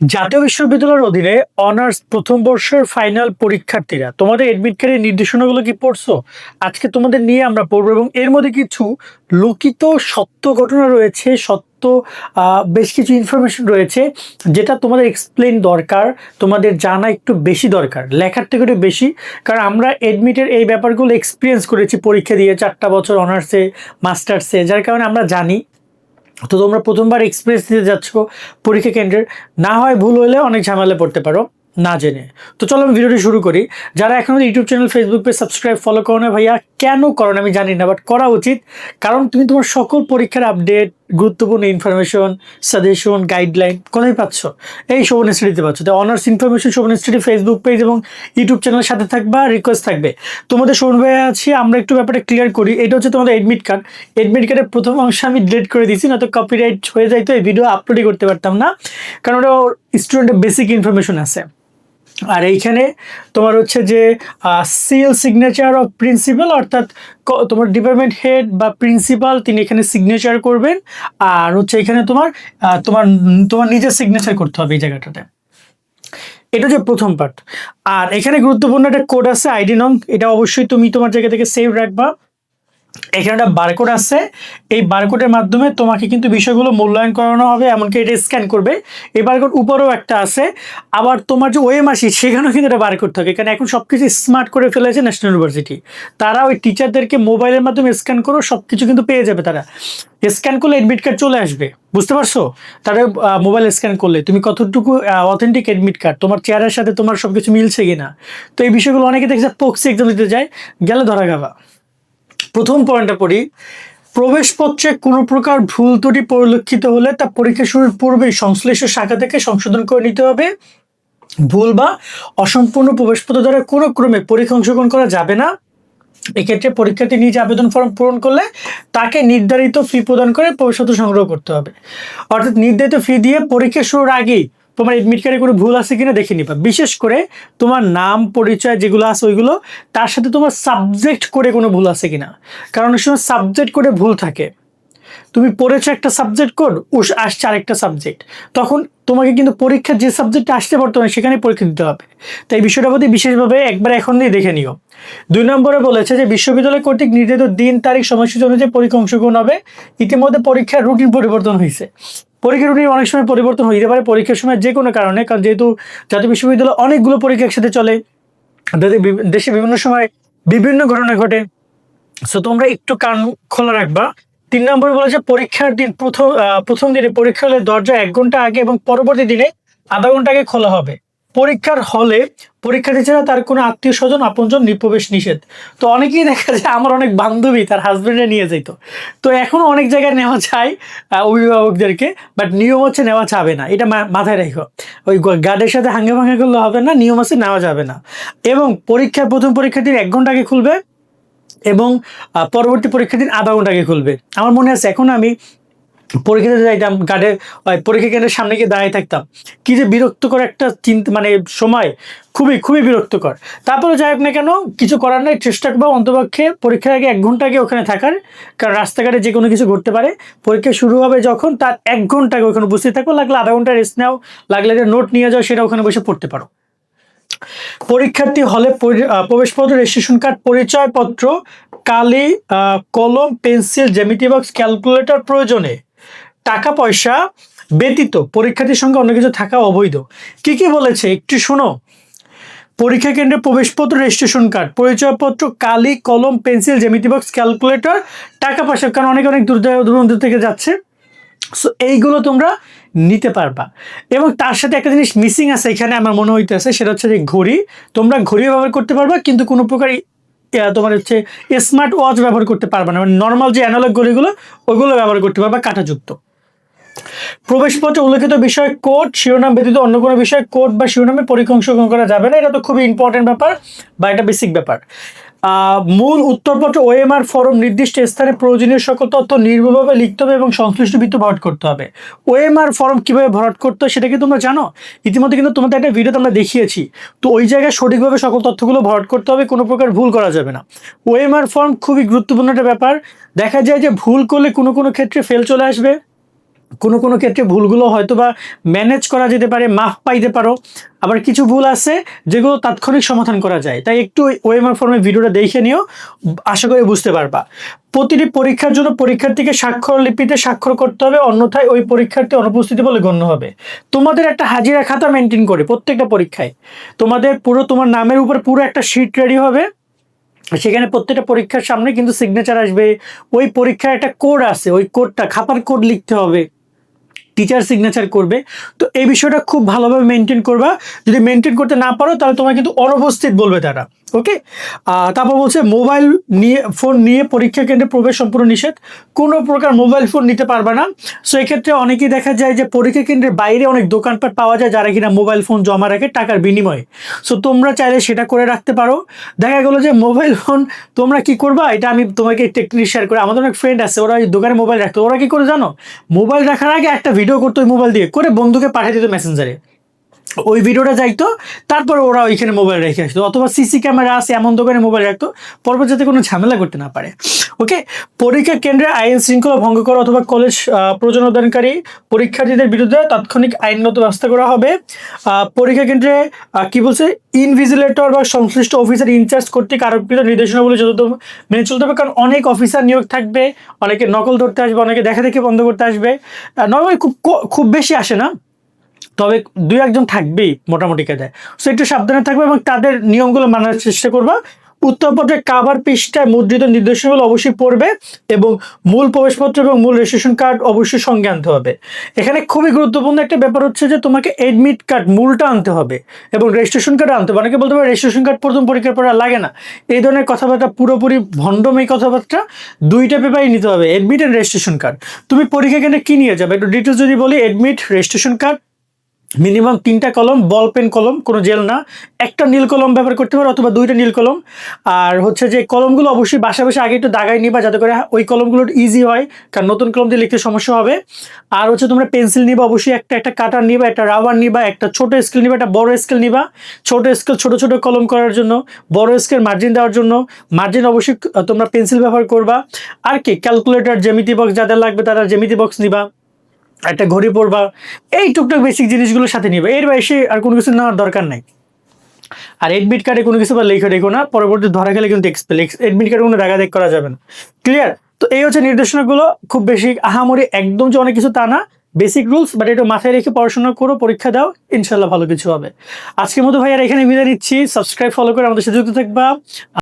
জাতীয় বিশ্ববিদ্যালয়ের অধীনে অনার্স প্রথম বর্ষের ফাইনাল পরীক্ষার্থীরা তোমাদের এডমিট কার্ডের নির্দেশনাগুলো কি পড়ছো? আজকে তোমাদের নিয়ে আমরা পড়বো এবং এর মধ্যে কিছু লুকিত সত্য ঘটনা রয়েছে, সত্য বেশ কিছু ইনফরমেশন রয়েছে যেটা তোমাদের এক্সপ্লেন দরকার, তোমাদের জানা একটু বেশি দরকার, লেখার থেকে একটু বেশি। কারণ আমরা এডমিটের এই ব্যাপারগুলো এক্সপিরিয়েন্স করেছি পরীক্ষা দিয়ে 4টা বছর অনার্সে, মাস্টার্সে, যার কারণে আমরা জানি। তো তোমরা প্রথমবার এক্সপ্রেস দিতে যাচ্ছ পরীক্ষা কেন্দ্রের, না হয় ভুল হলে অনেক ঝামেলা পড়তে পারো না জেনে। তো চলো আমি ভিডিওটি শুরু করি। যারা এখনো YouTube channel, Facebook page subscribe, follow করো না ভাইয়া, কেন করো না আমি জানি না, বাট করা উচিত। কারণ তুমি তোমার সকল পরীক্ষার আপডেট, গুরুত্বপূর্ণ ইনফরমেশন, সাজেশন, গাইডলাইন কোথায় পাচ্ছ? এই শোভন স্টাডিতে পাচ্ছ। তো honours information Shovan study Facebook page এবং ইউটিউব চ্যানেলের সাথে থাকবা, রিকোয়েস্ট থাকবে তোমাদের শোভন ভাইয়া আছি। আমরা একটু ব্যাপারটা ক্লিয়ার করি। এটা হচ্ছে তোমাদের এডমিট কার্ড। এডমিট কার্ডের প্রথম অংশ আমি ডিলিট করে দিয়েছি, না তো কপিরাইট হয়ে যাইতো, এই ভিডিও আপলোডই করতে পারতাম না, কারণ ওটা স্টুডেন্টের বেসিক ইনফরমেশন আছে। আর এইখানে তোমার হচ্ছে যে সিল সিগনেচার অফ প্রিন্সিপাল, অর্থাৎ তোমার ডিপার্টমেন্ট হেড বা প্রিন্সিপাল তিনি এখানে সিগনেচার করবেন। আর হচ্ছে এখানে তোমার তোমার তোমার নিজের সিগনেচার করতে হবে এই জায়গাটাতে। এটা হচ্ছে প্রথম পার্ট। আর এখানে গুরুত্বপূর্ণ একটা কোড আছে, আইডি নং। এটা অবশ্যই তুমি তোমার জায়গা থেকে সেভ রাখবা। এখানে একটা বারকোড আছে, এই বারকোডের মাধ্যমে তোমাকে কিন্তু বিষয়গুলো মূল্যায়ন করানো হবে, এমনকি এটা স্ক্যান করবে। এই বারকোড উপরেও একটা আছে। আবার তোমার যে ওএমআর শিট, সেখানেও কিন্তু এটা বারকোড থাকে, কারণ এখন সব কিছু স্মার্ট করে ফেলেছে ন্যাশনাল ইউনিভার্সিটি। তারা ওই টিচারদেরকে মোবাইলের মাধ্যমে স্ক্যান করো, সব কিছু কিন্তু পেয়ে যাবে তারা। স্ক্যান করলে এডমিট কার্ড চলে আসবে, বুঝতে পারছো? তারা মোবাইল স্ক্যান করলে তুমি কতটুকু অথেন্টিক এডমিট কার্ড, তোমার চেয়ারের সাথে তোমার সব কিছু মিলছে কিনা। তো এই বিষয়গুলো অনেকে দেখছে পক্সি এক্সাম দিতে যায়, গেলে ধরা গাবা। প্রথম পয়েন্টটা পড়ি। প্রবেশপত্রে কোনো প্রকার ভুল ত্রুটি পরিলক্ষিত হলে তা পরীক্ষা শুরুর পূর্বেই সংশ্লিষ্ট শাখা থেকে সংশোধন করে নিতে হবে। ভুল বা অসম্পূর্ণ প্রবেশপত্র দ্বারা কোনো ক্রমে পরীক্ষা অংশগ্রহণ করা যাবে না। এক্ষেত্রে পরীক্ষার্থী নিজ আবেদন ফর্ম পূরণ করলে তাকে নির্ধারিত ফি প্রদান করে প্রবেশপত্র সংগ্রহ করতে হবে। অর্থাৎ নির্ধারিত ফি দিয়ে পরীক্ষা শুরুর আগেই তোমার এডমিট কার্ডে কোনো ভুল আছে কিনা দেখে নিবা। বিশেষ করে তোমার নাম, পরিচয় যেগুলো আছে ওইগুলো, তার সাথে তোমার সাবজেক্ট করে কোনো ভুল আছে কিনা। কারণ অনেক সময় সাবজেক্ট করে ভুল থাকে। তুমি পড়েছো একটা সাবজেক্ট কোড, আসছে আরেকটা সাবজেক্ট, তখন তোমাকে কিন্তু পরীক্ষার যে সাবজেক্টটা আসতে বর্তমানে সেখানে পরীক্ষা দিতে হবে। তাই বিষয়টার প্রতি বিশেষভাবে একবার এখন দিয়ে দেখে নিও। 2 নম্বরে বলেছে যে বিশ্ববিদ্যালয় কর্তৃক নির্ধারিত দিন, তারিখ, সময়সূচি অনুযায়ী পরীক্ষা অংশগ্রহণ হবে। ইতিমধ্যে পরীক্ষার রুটিন পরিবর্তন হয়েছে। পরীক্ষার রুটিন অনেক সময় পরিবর্তন হইতে পারে পরীক্ষার সময় যে কোনো কারণে, কারণ যেহেতু জাতীয় বিশ্ববিদ্যালয় অনেকগুলো পরীক্ষা একসাথে চলে, দেশে বিভিন্ন সময় বিভিন্ন ঘটনা ঘটে। সো তোমরা একটু কান খোলা রাখবা। 3 নম্বরে বলেছে পরীক্ষার দিন প্রথম দিনে পরীক্ষা হলে দরজা 1 ঘন্টা আগে এবং পরবর্তী দিনে আধা ঘন্টা আগে খোলা হবে। পরীক্ষার হলে পরীক্ষার্থী ছাড়া তার কোনো আত্মীয় স্বজন, আপনজন প্রবেশ নিষেধ। তো অনেকেই দেখা যায়, আমার অনেক বান্ধবী তার হাজবেন্ডে নিয়ে যেত। তো এখনো অনেক জায়গায় নেওয়া চাই অভিভাবকদেরকে, বাট নিয়ম হচ্ছে নেওয়া যাবে না, এটা মাথায় রেখো। ওই গার্ডের সাথে হাঙ্গা ভাঙ্গা করলে হবে না, নিয়ম আছে নেওয়া যাবে না। এবং পরীক্ষার প্রথম পরীক্ষার্থীর 1 ঘন্টা আগে খুলবে এবং পরবর্তী পরীক্ষার দিন আধা ঘন্টা আগে খুলবে। আমার মনে আছে, এখন আমি পরীক্ষা দিতে যাইতাম, গার্ডে পরীক্ষা কেন্দ্রের সামনে গিয়ে দাঁড়িয়ে থাকতাম। কি যে বিরক্তকর একটা চিন্তা, মানে সময়, খুবই খুবই বিরক্তকর। তারপরে যাই হোক না কেন, কিছু করার নাই, চেষ্টা করবো অন্তপক্ষে পরীক্ষার আগে 1 ঘন্টা আগে ওখানে থাকার। কারণ রাস্তাঘাটে যে কোনো কিছু ঘটতে পারে। পরীক্ষা শুরু হবে যখন, তার 1 ঘন্টা আগে ওখানে উপস্থিত থাকবো, লাগলে আধা ঘন্টা রেস্ট নাও, লাগলে যে নোট নিয়ে যাও সেটা ওখানে বসে পড়তে পারো। পরীক্ষার্থী হলে প্রবেশপত্র, রেজিস্ট্রেশন কার্ড, পরিচয়পত্র, কালি, কলম, পেন্সিল, জ্যামিতি বক্স, ক্যালকুলেটর প্রয়োজনে। টাকা পয়সা ব্যতীত পরীক্ষার্থীর সঙ্গে অন্য কিছু থাকা অবৈধ। কি কি বলেছে একটু শোনো। পরীক্ষা কেন্দ্রে প্রবেশপত্র, রেজিস্ট্রেশন কার্ড, পরিচয়পত্র, কালি, কলম, পেন্সিল, জ্যামিতি বক্স, ক্যালকুলেটর, টাকা পয়সা, কারণ অনেক অনেক দূরান্ত থেকে যাচ্ছে। সো এইগুলো তোমরা নিতে পারবা। এবং তার সাথে একটা জিনিস মিসিং আছে এখানে, আমার মনে হইতেছে, সেটা হচ্ছে যে ঘড়ি। তোমরা ঘড়ি ব্যবহার করতে পারবা, কিন্তু কোনো প্রকার তোমার হচ্ছে স্মার্ট ওয়াচ ব্যবহার করতে পারবা না। মানে নর্মাল যে অ্যানালগ ঘড়িগুলো, ওইগুলো ব্যবহার করতে পারবা কাঁটাযুক্ত। প্রবেশপত্রে উল্লেখিত বিষয় কোড শিরোনাম ব্যতীত অন্য কোনো বিষয় কোড বা শিরোনামে পরীক্ষা অংশগ্রহণ করা যাবে না। এটা তো খুবই ইম্পর্টেন্ট ব্যাপার বা এটা বেসিক ব্যাপার। মূল উত্তরপত্র ওএমআর ফর্ম নির্দিষ্ট স্থানে প্রয়োজনীয় সকল তথ্য নির্ভুলভাবে লিখতে হবে এবং সংশ্লিষ্ট বৃত্ত ভরাট করতে হবে। ওএমআর ফর্ম কিভাবে ভরাট করতে হয় সেটা কি তোমরা জানো? ইতিমধ্যে কিন্তু তোমাদের একটা ভিডিওতে আমরা দেখিয়েছি। তো ওই জায়গায় সঠিকভাবে সকল তথ্যগুলো ভরাট করতে হবে, কোনো প্রকার ভুল করা যাবে না। ওএমআর ফর্ম খুবই গুরুত্বপূর্ণ একটা ব্যাপার। দেখা যায় যে ভুল করলে কোনো কোনো ক্ষেত্রে ফেল চলে আসবে, কোনো ক্ষেত্রে ভুলগুলো হয়তো বা ম্যানেজ করা যেতে পারে, মাফ পাইতে পারো। আবার কিছু ভুল আছে যেগুলো তাৎক্ষণিক সমাধান করা যায়। তাই একটু ওএমআর ফর্মে ভিডিওটা দেখে নিও, আশা করি বুঝতে পারবা। প্রতিটি পরীক্ষার জন্য পরীক্ষার্থীকে স্বাক্ষর লিপিতে স্বাক্ষর করতে হবে, অন্যথায় ওই পরীক্ষার্থী অনুপস্থিতি বলে গণ্য হবে। তোমাদের একটা হাজিরা খাতা মেনটেন করে প্রত্যেকটা পরীক্ষায় তোমাদের তোমার নামের উপর পুরো একটা শিট রেডি হবে। সেখানে প্রত্যেকটা পরীক্ষার সামনে কিন্তু সিগনেচার আসবে। ওই পরীক্ষার একটা কোড আছে, ওই কোডটা খাতার কোড লিখতে হবে, টিচার সিগনেচার করবে। তো এই বিষয়টা খুব ভালোভাবে মেনটেন করবা। যদি মেনটেন করতে না পারো তাহলে তোমার কিন্তু অনুপস্থিত বলবে তারা। ওকে, তারপর বলছে মোবাইল ফোন নিয়ে পরীক্ষা কেন্দ্রে প্রবেশ সম্পূর্ণ নিষেধ। কোনো প্রকার মোবাইল ফোন নিতে পারবে না। সো এক্ষেত্রে অনেকেই দেখা যায় যে পরীক্ষা কেন্দ্রের বাইরে অনেক দোকানপাট পাওয়া যায় যারা কিনা মোবাইল ফোন জমা রাখে টাকার বিনিময়ে। সো তোমরা চাইলে সেটা করে রাখতে পারো। দেখা গেলো যে মোবাইল ফোন তোমরা কি করবা, এটা আমি তোমাকে টেকনিক শেয়ার করি। আমাদের অনেক ফ্রেন্ড আছে, ওরা ওই দোকানে মোবাইল রাখতো। ওরা কি করে জানো, মোবাইল রাখার আগে একটা ভিডিও করতো ওই মোবাইল দিয়ে, করে বন্ধুকে পাঠিয়ে দিত মেসেঞ্জারে। ওই ভিডিওটা যাইতো, তারপর ওরা ওইখানে মোবাইল রেখে আসতো। অথবা সিসি ক্যামেরা আছে এমন দোকানে মোবাইল রাখতো, পরপর যাতে কোনো ঝামেলা করতে না পারে। ওকে, পরীক্ষা কেন্দ্রে আইন শৃঙ্খলা ভঙ্গ করা অথবা কলেজ প্রযোজনদানকারী পরীক্ষার্থীদের বিরুদ্ধে তাৎক্ষণিক আইনগত ব্যবস্থা করা হবে। পরীক্ষা কেন্দ্রে কি বলছে, ইনভিজিলেটর বা সংশ্লিষ্ট অফিসার ইনচার্জ কর্তৃক আরোপিত নির্দেশনাবলী যত মেনে চলতে হবে। কারণ অনেক অফিসার নিয়োগ থাকবে, অনেকে নকল ধরতে আসবে, অনেকে দেখা দেখে বন্ধ করতে আসবে। নর্মালি খুব বেশি আসে না, তবে দুই একজন থাকবেই মোটামুটি কাজে। সো একটু সাবধানে থাকবে এবং তাদের নিয়মগুলো মানার চেষ্টা করবা। উত্তরপত্রের কাভার পৃষ্ঠায় মুদ্রিত নির্দেশনাগুলো অবশ্যই পড়বে এবং মূল প্রবেশপত্র এবং মূল রেজিস্ট্রেশন কার্ড অবশ্যই সঙ্গে আনতে হবে। এখানে খুবই গুরুত্বপূর্ণ একটা ব্যাপার হচ্ছে যে তোমাকে এডমিট কার্ড মূলটা আনতে হবে এবং রেজিস্ট্রেশন কার্ড আনতে হবে। অনেকে বলতে পারে রেজিস্ট্রেশন কার্ড প্রথম পরীক্ষার পরে লাগে না, এই ধরনের কথাবার্তা পুরোপুরি ভণ্ডমেই কথাবার্তা। দুইটা পেপারই নিতে হবে, এডমিট অ্যান্ড রেজিস্ট্রেশন কার্ড। তুমি পরীক্ষা কেন্দ্রে কি নিয়ে যাবে একটু ডিটেলস যদি বলি, এডমিট, রেজিস্ট্রেশন কার্ড, মিনিমাম 3টা কলম, বল পেন কলম, কোনো জেল না, একটা নীল কলম ব্যবহার করতে পারো অথবা 2টা নীল কলম। আর হচ্ছে যে কলমগুলো অবশ্যই বাসা আগে একটু দাগাই নিবা যাতে করে ওই কলমগুলো ইজি হয়, কারণ নতুন কলম দিয়ে লিখতে সমস্যা হবে। আর হচ্ছে তোমরা পেন্সিল নিবা, অবশ্যই একটা কাটার নিবা, একটা রাবার নিবা, একটা ছোট স্কেল নিবা, একটা বড় স্কেল নিবা। ছোট স্কেল ছোট কলম করার জন্য, বড় স্কেল মার্জিন দেওয়ার জন্য। মার্জিন অবশ্যই তোমরা পেন্সিল ব্যবহার করবা। আর কি ক্যালকুলেটর, জ্যামিতি বক্স যাদের লাগবে তারা জ্যামিতি বক্স নিবা, একটা ঘড়ি পরবা। এই টুকটাক বেসিক জিনিসগুলো সাথে নিবে, এর বাইরে আর কোনো কিছু নেওয়ার দরকার নাই। আর এডমিট কার্ডে কোনো কিছু বা লেখা রেখো না, পরবর্তী ধরা গেলে কিন্তু এডমিট কার্ডে কোনো দেখ করা যাবে না। ক্লিয়ার? তো এই হচ্ছে নির্দেশনাগুলো, খুব বেশি আহামরি একদম যে অনেক কিছু তা না, বেসিক রুলস, বাট এটা মাথায় রেখে পড়াশোনা করো, পরীক্ষা দাও, ইনশাল্লাহ ভালো কিছু হবে। আজকের মতো ভাইয়ার এখানে বিদায় নিচ্ছি। সাবস্ক্রাইব ফলো করে আমাদের সাথে যুক্ত থাকবা।